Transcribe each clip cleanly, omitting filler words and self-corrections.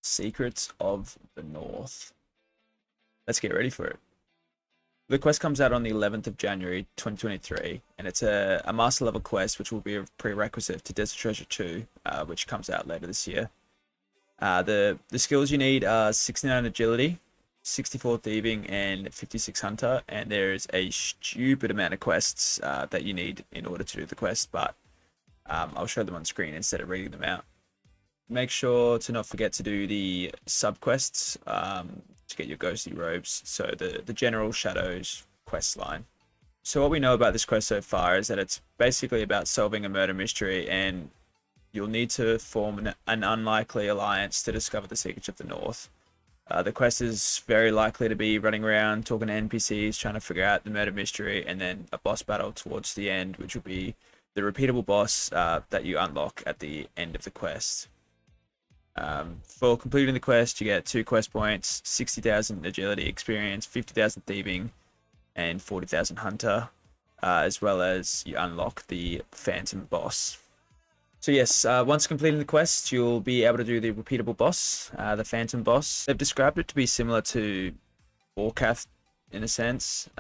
Secrets of the North. Let's get ready for it. The quest comes out on the 11th of January 2023, and it's a master level quest, which will be a prerequisite to Desert Treasure 2, which comes out later this year. The skills you need are 69 Agility, 64 Thieving, and 56 Hunter, and there's a stupid amount of quests that you need in order to do the quest, but I'll show them on screen instead of reading them out. Make sure to not forget to do the sub quests to get your ghostly robes. So the general shadows quest line. So what we know about this quest so far is that it's basically about solving a murder mystery, and you'll need to form an unlikely alliance to discover the secrets of the North. The quest is very likely to be running around talking to NPCs, trying to figure out the murder mystery, and then a boss battle towards the end, which will be the repeatable boss that you unlock at the end of the quest. For completing the quest, you get 2 quest points, 60,000 agility experience, 50,000 thieving, and 40,000 hunter, as well as you unlock the phantom boss. So yes, once completing the quest, you'll be able to do the repeatable boss, the phantom boss. They've described it to be similar to Orcath in a sense,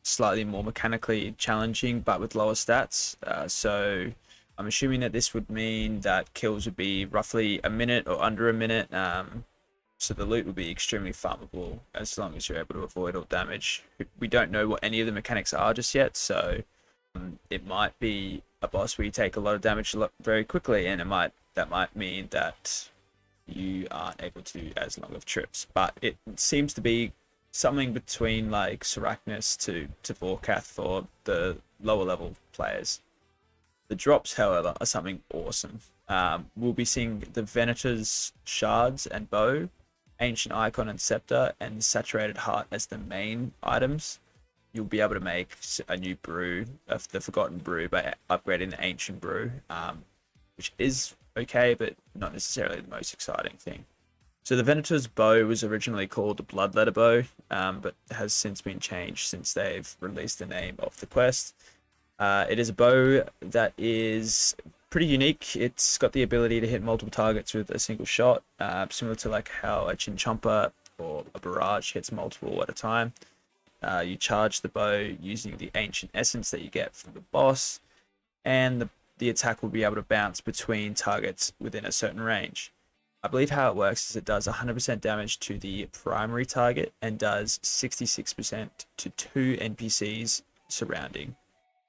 slightly more mechanically challenging, but with lower stats. So I'm assuming that this would mean that kills would be roughly a minute or under a minute. So the loot would be extremely farmable as long as you're able to avoid all damage. We don't know what any of the mechanics are just yet, so it might be a boss where you take a lot of damage very quickly, and that might mean that you aren't able to do as long of trips. But it seems to be something between like Sarachnis to Vorkath for the lower level players. The drops, however, are something awesome. We'll be seeing the Venators Shards and Bow, Ancient Icon and Sceptre, and the Saturated Heart as the main items. You'll be able to make a new brew of the Forgotten Brew by upgrading the Ancient Brew, which is okay, but not necessarily the most exciting thing. So the Venator's Bow was originally called the Bloodletter Bow, but has since been changed since they've released the name of the quest. It is a bow that is pretty unique. It's got the ability to hit multiple targets with a single shot, similar to like how a Chinchompa or a Barrage hits multiple at a time. You charge the bow using the ancient essence that you get from the boss, and the attack will be able to bounce between targets within a certain range. I believe how it works is it does 100% damage to the primary target and does 66% to 2 NPCs surrounding.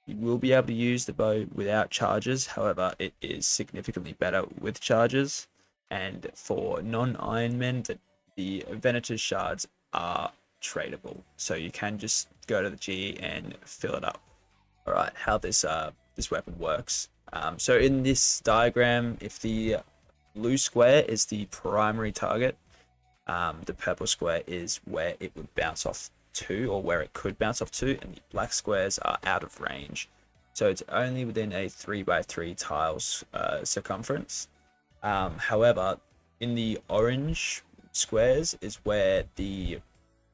You will be able to use the bow without charges, however, it is significantly better with charges. And for non-Iron Men, the Venator's Shards are tradable, so you can just go to the G and fill it up. Alright, how this weapon works. So in this diagram, if the blue square is the primary target, the purple square is where it would bounce off to, or where it could bounce off to, and the black squares are out of range. So it's only within a 3x3 tiles circumference. However, in the orange squares is where the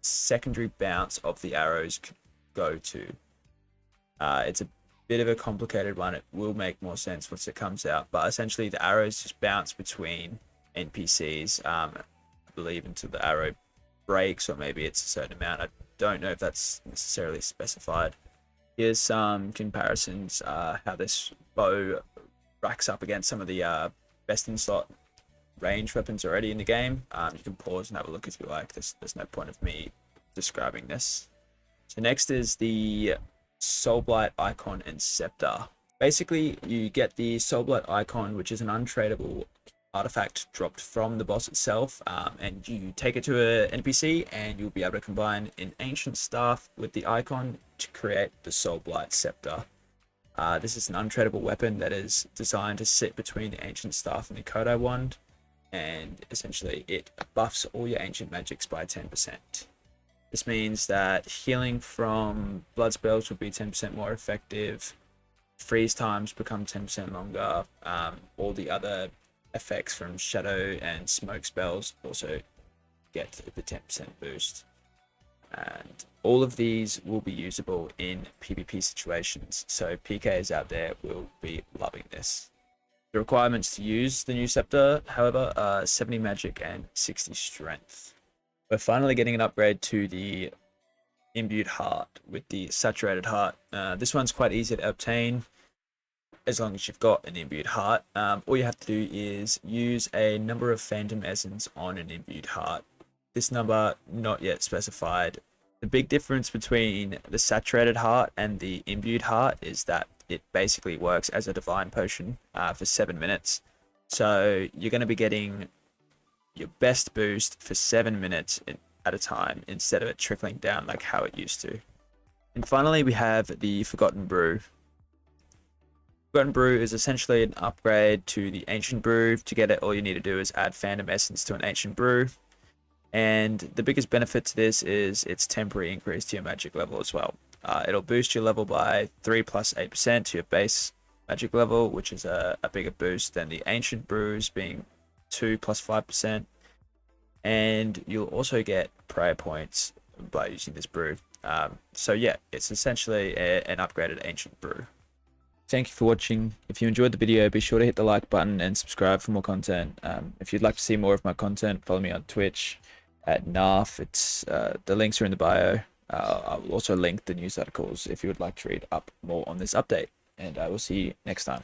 secondary bounce of the arrows could go to. It's a bit of a complicated one. It will make more sense once it comes out, but essentially the arrows just bounce between NPCs, I believe, until the arrow breaks, or maybe it's a certain amount. I don't know if that's necessarily specified. Here's some comparisons, how this bow racks up against some of the best in slot range weapons already in the game. You can pause and have a look if you like. There's no point of me describing this. So next is the Soulblight icon and Sceptre. Basically, you get the Soulblight icon, which is an untradeable artifact dropped from the boss itself, and you take it to an NPC, and you'll be able to combine an ancient staff with the icon to create the Soulblight Sceptre. This is an untradeable weapon that is designed to sit between the ancient staff and the Kodai wand, and essentially it buffs all your ancient magics by 10%. This means that healing from blood spells will be 10% more effective, freeze times become 10% longer, all the other effects from shadow and smoke spells also get the 10% boost. And all of these will be usable in PvP situations, so PKs out there will be loving this. The requirements to use the new Sceptre, however, are 70 magic and 60 strength. We're finally getting an upgrade to the imbued heart with the saturated heart. This one's quite easy to obtain as long as you've got an imbued heart. All you have to do is use a number of phantom essence on an imbued heart. This number not yet specified. The big difference between the saturated heart and the imbued heart is that it basically works as a divine potion for 7 minutes. So you're going to be getting your best boost for 7 minutes at a time instead of it trickling down like how it used to. And finally, we have the Forgotten Brew. Forgotten Brew is essentially an upgrade to the Ancient Brew. To get it, all you need to do is add Phantom Essence to an Ancient Brew. And the biggest benefit to this is its temporary increase to your magic level as well. It'll boost your level by 3 plus 8% to your base magic level, which is a bigger boost than the Ancient Brews being 2 plus 5%. And you'll also get prayer points by using this brew. So yeah, it's essentially an upgraded Ancient Brew. Thank you for watching. If you enjoyed the video, be sure to hit the like button and subscribe for more content. If you'd like to see more of my content, follow me on Twitch at NARF. It's the links are in the bio. I will also link the news articles if you would like to read up more on this update. And I will see you next time.